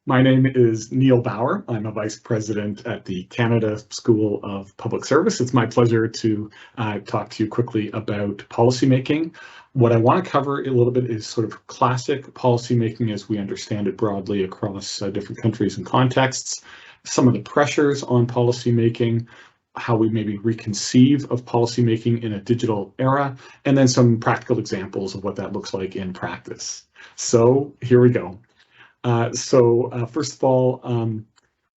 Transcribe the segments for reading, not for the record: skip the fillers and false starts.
My name is Neil Bouwer. I'm a vice president at the Canada School of Public Service. It's my pleasure to talk to you quickly about policymaking. What I want to cover a little bit is sort of classic policymaking as we understand it broadly across different countries and contexts, some of the pressures on policymaking, how we maybe reconceive of policymaking in a digital era, and then some practical examples of what that looks like in practice. So here we go. First of all,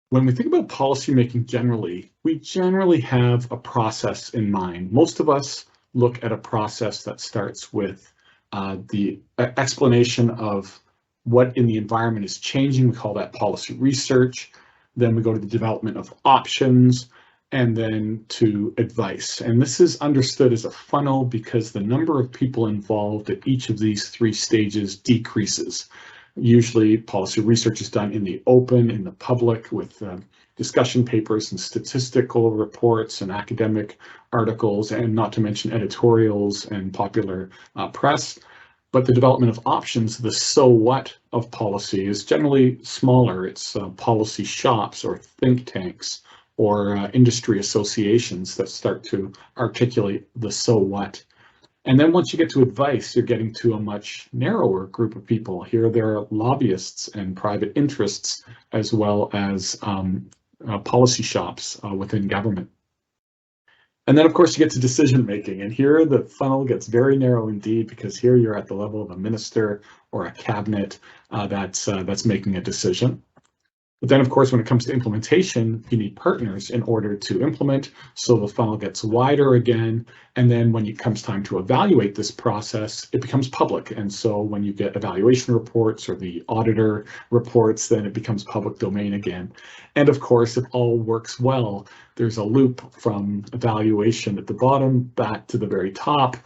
when we think about policymaking generally, we generally have a process in mind. Most of us look at a process that starts with the explanation of what in the environment is changing. We call that policy research. Then we go to the development of options, and then to advice. And this is understood as a funnel because the number of people involved at each of these three stages decreases. Usually policy research is done in the open, in the public, with discussion papers and statistical reports and academic articles, and not to mention editorials and popular press. But the development of options, the so what of policy, is generally smaller. It's policy shops or think tanks or industry associations that start to articulate the so what. And then once you get to advice, you're getting to a much narrower group of people. Here there are lobbyists and private interests, as well as policy shops within government. And then, of course, you get to decision making. And here the funnel gets very narrow indeed, because here you're at the level of a minister or a cabinet that's making a decision. But then, of course, when it comes to implementation, you need partners in order to implement, so the funnel gets wider again. And then when it comes time to evaluate this process, it becomes public. And so when you get evaluation reports or the auditor reports, then it becomes public domain again. And of course, if all works well, there's a loop from evaluation at the bottom back to the very top,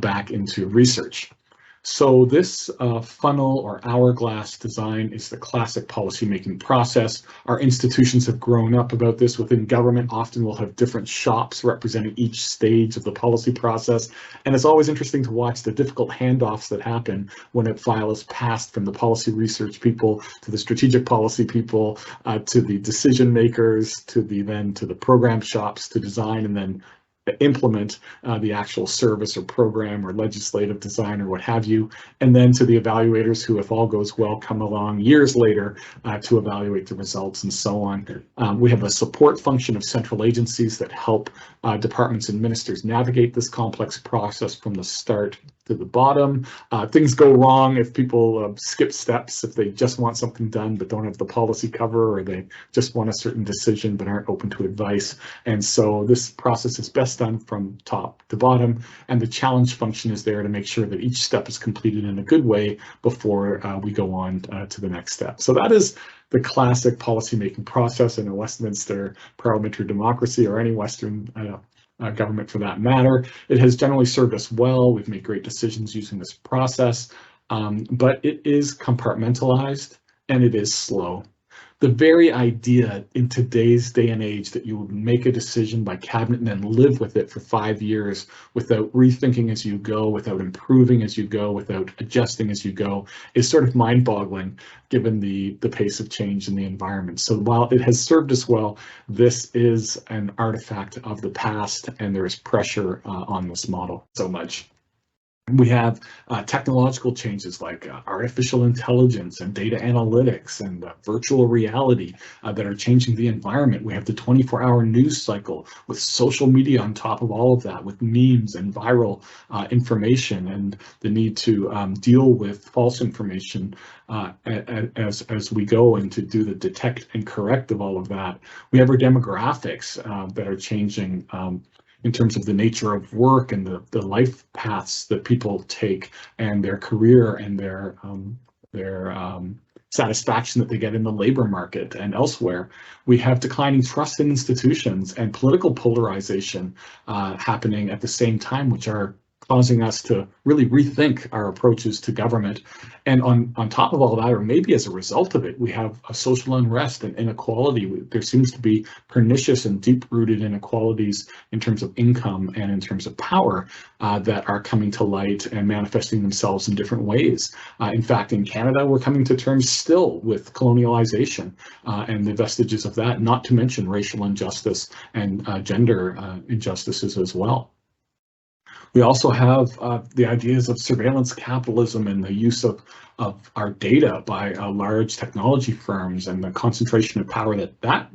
back into research. So this funnel or hourglass design is the classic policymaking process. Our institutions have grown up about this. Within government, often we'll have different shops representing each stage of the policy process. And it's always interesting to watch the difficult handoffs that happen when a file is passed from the policy research people to the strategic policy people, to the decision makers, to the program shops to design and then implement the actual service or program or legislative design or what have you, and then to the evaluators who, if all goes well, come along years later to evaluate the results and so on. We have a support function of central agencies that help departments and ministers navigate this complex process from the start to the bottom. Things go wrong if people skip steps, if they just want something done but don't have the policy cover, or they just want a certain decision but aren't open to advice. And so this process is best done from top to bottom, and the challenge function is there to make sure that each step is completed in a good way before we go on to the next step. So that is the classic policymaking process in a Westminster parliamentary democracy, or any Western government for that matter. It has generally served us well. We've made great decisions using this process, but it is compartmentalized and it is slow. The very idea in today's day and age that you would make a decision by cabinet and then live with it for 5 years without rethinking as you go, without improving as you go, without adjusting as you go, is sort of mind-boggling given the pace of change in the environment. So while it has served us well, this is an artifact of the past, and there is pressure on this model so much. We have technological changes like artificial intelligence and data analytics and virtual reality that are changing the environment. We have the 24-hour news cycle with social media on top of all of that, with memes and viral information, and the need to deal with false information as we go, and to do the detect and correct of all of that. We have our demographics that are changing in terms of the nature of work and the life paths that people take, and their career and their satisfaction that they get in the labor market and elsewhere. We have declining trust in institutions and political polarization happening at the same time, which are causing us to really rethink our approaches to government. And on top of all that, or maybe as a result of it, we have a social unrest and inequality. There seems to be pernicious and deep-rooted inequalities in terms of income and in terms of power that are coming to light and manifesting themselves in different ways. In fact, in Canada, we're coming to terms still with colonialization and the vestiges of that, not to mention racial injustice and gender injustices as well. We also have the ideas of surveillance capitalism and the use of our data by large technology firms and the concentration of power that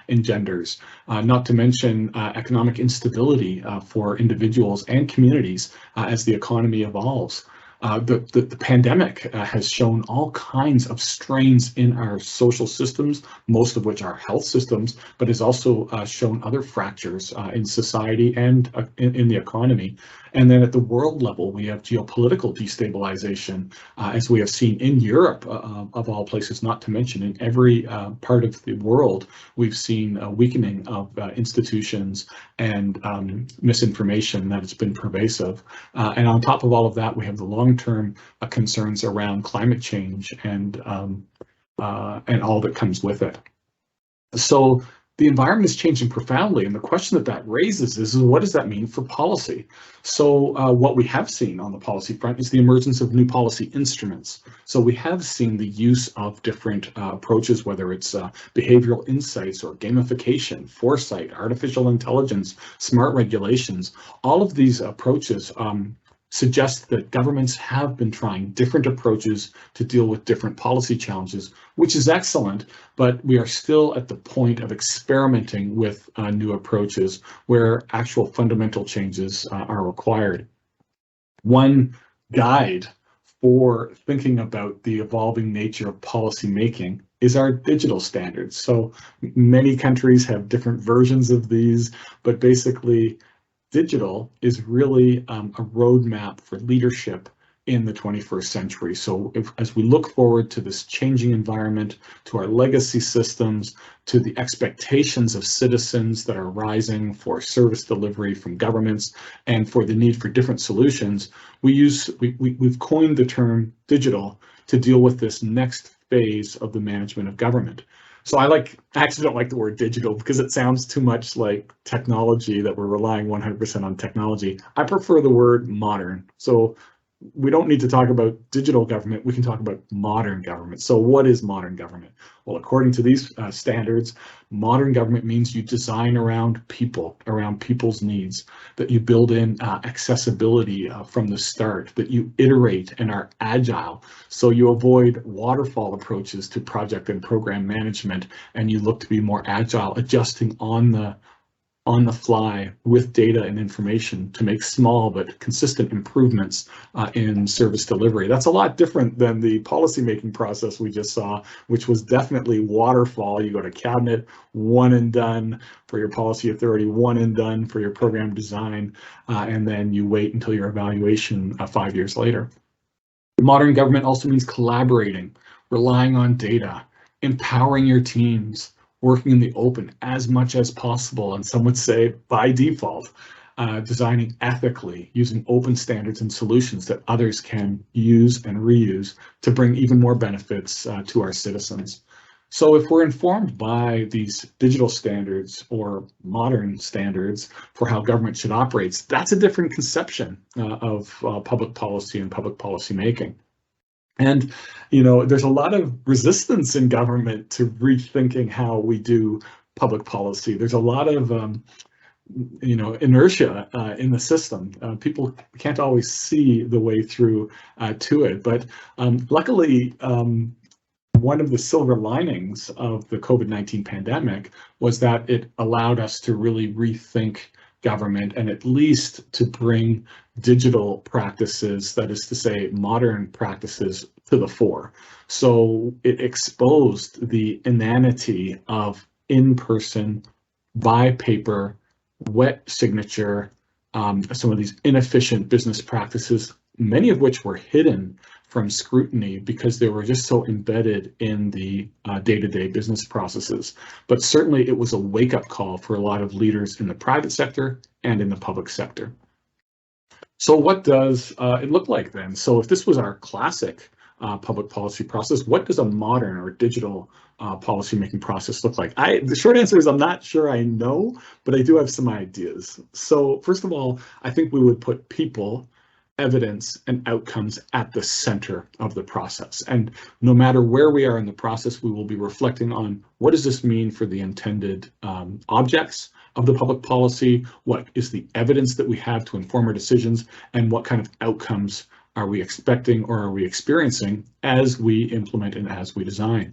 engenders, not to mention economic instability for individuals and communities as the economy evolves. The pandemic has shown all kinds of strains in our social systems, most of which are health systems, but has also shown other fractures in society and in the economy. And then at the world level, we have geopolitical destabilization, as we have seen in Europe, of all places, not to mention in every part of the world, we've seen a weakening of institutions and misinformation that has been pervasive. And on top of all of that, we have the long-term concerns around climate change and all that comes with it. So the environment is changing profoundly, and the question that raises is what does that mean for policy? So what we have seen on the policy front is the emergence of new policy instruments. So we have seen the use of different approaches, whether it's behavioral insights or gamification, foresight, artificial intelligence, smart regulations. All of these approaches suggest that governments have been trying different approaches to deal with different policy challenges, which is excellent, but we are still at the point of experimenting with new approaches where actual fundamental changes are required. One guide for thinking about the evolving nature of policy making is our digital standards. So many countries have different versions of these, but basically digital is really a roadmap for leadership in the 21st century. So as we look forward to this changing environment, to our legacy systems, to the expectations of citizens that are rising for service delivery from governments and for the need for different solutions, we've coined the term digital to deal with this next phase of the management of government. So I actually don't like the word digital because it sounds too much like technology, that we're relying 100% on technology. I prefer the word modern. So we don't need to talk about digital government, we can talk about modern government. So what is modern government? Well, according to these standards, modern government means you design around people, around people's needs, that you build in accessibility from the start, that you iterate and are agile. So you avoid waterfall approaches to project and program management, and you look to be more agile, adjusting on the fly with data and information to make small but consistent improvements in service delivery. That's a lot different than the policymaking process we just saw, which was definitely waterfall. You go to cabinet, one and done for your policy authority, one and done for your program design, and then you wait until your evaluation 5 years later. Modern government also means collaborating, relying on data, empowering your teams, working in the open as much as possible, and some would say by default, designing ethically, using open standards and solutions that others can use and reuse to bring even more benefits to our citizens. So if we're informed by these digital standards or modern standards for how government should operate, that's a different conception of public policy and public policy making. And, there's a lot of resistance in government to rethinking how we do public policy. There's a lot of, inertia in the system. People can't always see the way through to it. But luckily, one of the silver linings of the COVID-19 pandemic was that it allowed us to really rethink government and at least to bring digital practices, that is to say, modern practices, to the fore. So it exposed the inanity of in-person, by paper, wet signature, some of these inefficient business practices, many of which were hidden from scrutiny because they were just so embedded in the day-to-day business processes. But certainly it was a wake-up call for a lot of leaders in the private sector and in the public sector. So what does it look like then? So if this was our classic public policy process, what does a modern or digital policymaking process look like? The short answer is I'm not sure I know, but I do have some ideas. So first of all, I think we would put people, evidence, and outcomes at the center of the process. And no matter where we are in the process, we will be reflecting on what does this mean for the intended objects of the public policy, what is the evidence that we have to inform our decisions, and what kind of outcomes are we expecting or are we experiencing as we implement and as we design.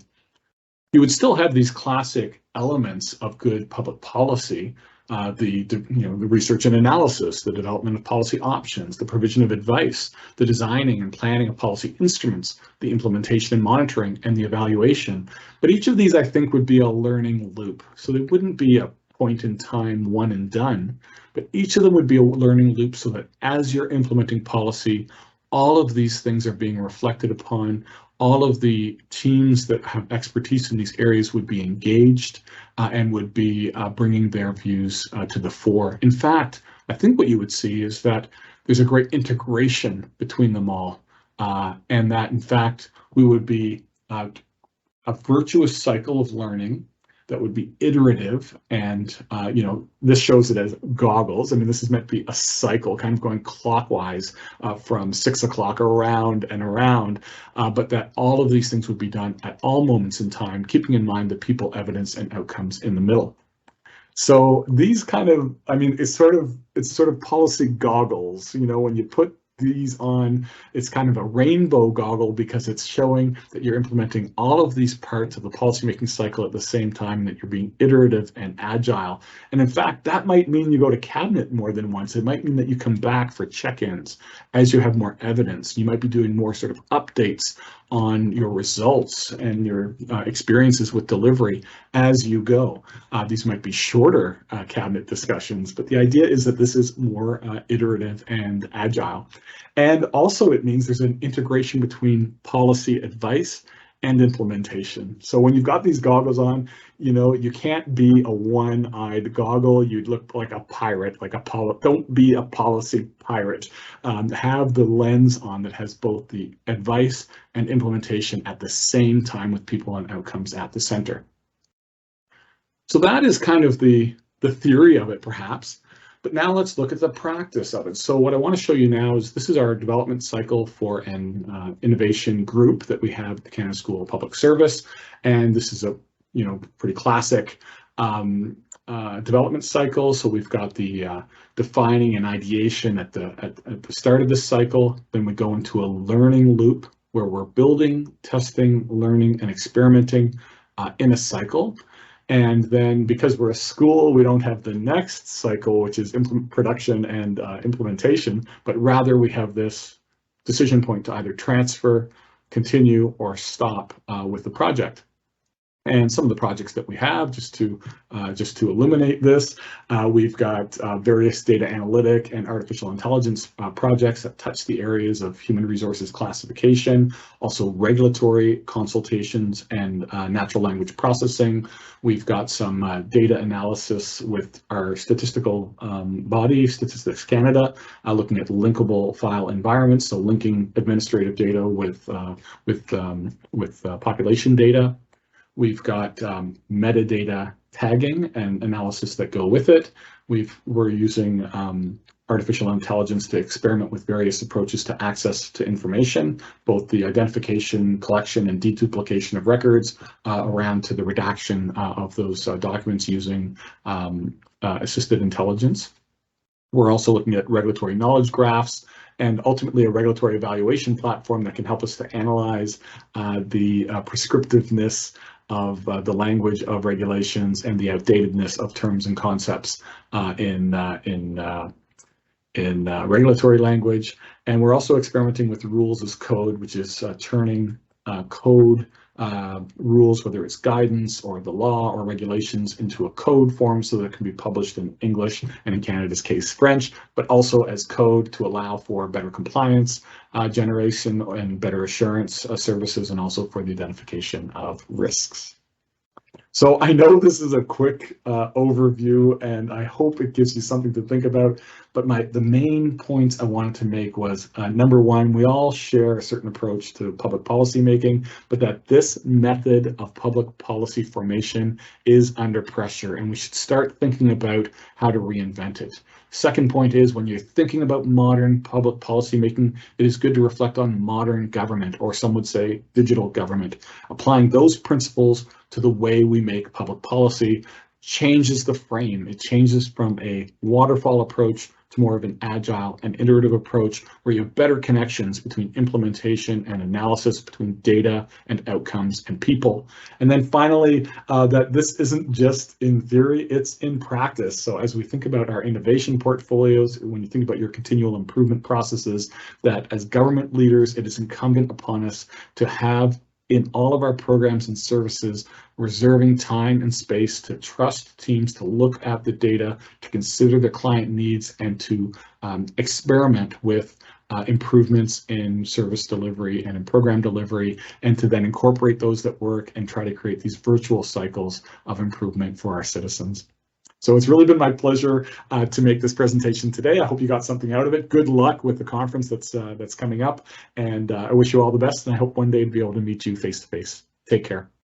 You would still have these classic elements of good public policy, the research and analysis, the development of policy options, the provision of advice, the designing and planning of policy instruments, the implementation and monitoring, and the evaluation. But each of these, I think, would be a learning loop. So they wouldn't be a point in time, one and done, but each of them would be a learning loop so that as you're implementing policy, all of these things are being reflected upon. All of the teams that have expertise in these areas would be engaged and would be bringing their views to the fore. In fact, I think what you would see is that there's a great integration between them all, and that in fact we would be a virtuous cycle of learning that would be iterative, and this shows it as goggles. I mean, this is meant to be a cycle, kind of going clockwise from 6 o'clock around and around, but that all of these things would be done at all moments in time, keeping in mind the people, evidence, and outcomes in the middle. So these kind of, I mean, it's sort of policy goggles. When you put these on, it's kind of a rainbow goggle because it's showing that you're implementing all of these parts of the policymaking cycle at the same time, and that you're being iterative and agile. And in fact, that might mean you go to cabinet more than once. It might mean that you come back for check-ins as you have more evidence. You might be doing more sort of updates on your results and your experiences with delivery as you go. These might be shorter cabinet discussions, but the idea is that this is more iterative and agile. And also it means there's an integration between policy advice and implementation. So when you've got these goggles on, you can't be a one-eyed goggle. You'd look like a pirate, don't be a policy pirate. Have the lens on that has both the advice and implementation at the same time, with people and outcomes at the center. So that is kind of the theory of it, perhaps. But now let's look at the practice of it. So what I want to show you now is this is our development cycle for an innovation group that we have at the Canada School of Public Service. And this is a pretty classic development cycle. So we've got the defining and ideation at the start of this cycle. Then we go into a learning loop where we're building, testing, learning, and experimenting in a cycle. And then because we're a school, we don't have the next cycle, which is production and implementation, but rather we have this decision point to either transfer, continue, or stop with the project. And some of the projects that we have, just to illuminate this, we've got various data analytic and artificial intelligence projects that touch the areas of human resources classification, also regulatory consultations and natural language processing. We've got some data analysis with our statistical body, Statistics Canada, looking at linkable file environments, so linking administrative data with population data. We've got metadata tagging and analysis that go with it. We're using artificial intelligence to experiment with various approaches to access to information, both the identification, collection, and deduplication of records, around to the redaction of those documents using assisted intelligence. We're also looking at regulatory knowledge graphs, and ultimately a regulatory evaluation platform that can help us to analyze the prescriptiveness of the language of regulations and the outdatedness of terms and concepts in regulatory language. And we're also experimenting with rules as code, which is turning code rules, whether it's guidance or the law or regulations, into a code form so that it can be published in English, and in Canada's case French, but also as code to allow for better compliance generation and better assurance services, and also for the identification of risks. So I know this is a quick overview, and I hope it gives you something to think about. But the main points I wanted to make was number one, we all share a certain approach to public policy making, but that this method of public policy formation is under pressure, and we should start thinking about how to reinvent it. Second point is, when you're thinking about modern public policy making, it is good to reflect on modern government, or some would say digital government. Applying those principles to the way we make public policy changes the frame. It changes from a waterfall approach to more of an agile and iterative approach where you have better connections between implementation and analysis, between data and outcomes and people. And then finally, that this isn't just in theory, it's in practice. So as we think about our innovation portfolios, when you think about your continual improvement processes, that as government leaders, it is incumbent upon us to have in all of our programs and services, reserving time and space to trust teams to look at the data, to consider the client needs, and to experiment with improvements in service delivery and in program delivery, and to then incorporate those that work and try to create these virtual cycles of improvement for our citizens. So it's really been my pleasure to make this presentation today. I hope you got something out of it. Good luck with the conference that's coming up, and I wish you all the best, and I hope one day to be able to meet you face to face. Take care.